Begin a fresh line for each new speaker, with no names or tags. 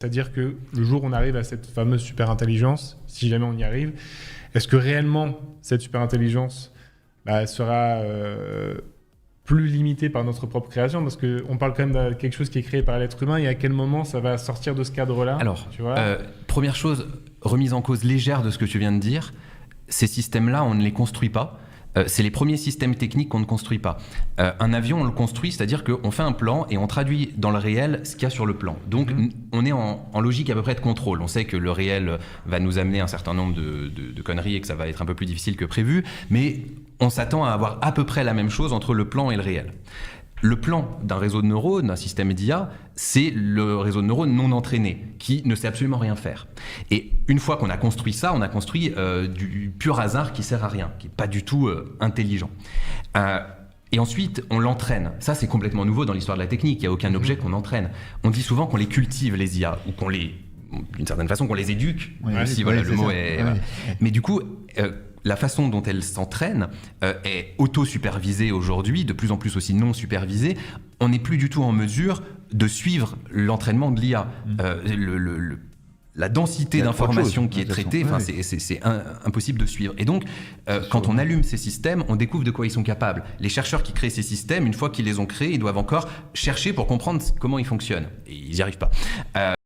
C'est-à-dire que le jour où on arrive à cette fameuse super-intelligence, si jamais on y arrive, est-ce que réellement cette super-intelligence sera plus limitée par notre propre création? Parce qu'on parle quand même de quelque chose qui est créé par l'être humain, et à quel moment ça va sortir de ce cadre-là?
Alors,
tu vois
première chose, remise en cause légère de ce que tu viens de dire, ces systèmes-là, on ne les construit pas. C'est les premiers systèmes techniques qu'on ne construit pas. Un avion, on le construit, c'est-à-dire qu'on fait un plan et on traduit dans le réel ce qu'il y a sur le plan. Donc, on est en logique à peu près de contrôle. On sait que le réel va nous amener un certain nombre de conneries et que ça va être un peu plus difficile que prévu, mais on s'attend à avoir à peu près la même chose entre le plan et le réel. Le plan d'un réseau de neurones, d'un système d'IA, c'est le réseau de neurones non entraîné, qui ne sait absolument rien faire. Et une fois qu'on a construit ça, on a construit du pur hasard qui sert à rien, qui n'est pas du tout intelligent. Et ensuite, on l'entraîne. Ça, c'est complètement nouveau dans l'histoire de la technique. Il n'y a aucun objet qu'on entraîne. On dit souvent qu'on les cultive, les IA, ou qu'on les, d'une certaine façon, qu'on les éduque. Si voilà, le mot est... Voilà. Mais du coup... la façon dont elle s'entraîne est auto-supervisée aujourd'hui, de plus en plus aussi non supervisée. On n'est plus du tout en mesure de suivre l'entraînement de l'IA. La densité d'informations qui est traitée, c'est impossible de suivre. Et donc, quand on allume ces systèmes, on découvre de quoi ils sont capables. Les chercheurs qui créent ces systèmes, une fois qu'ils les ont créés, ils doivent encore chercher pour comprendre comment ils fonctionnent. Et ils n'y arrivent pas.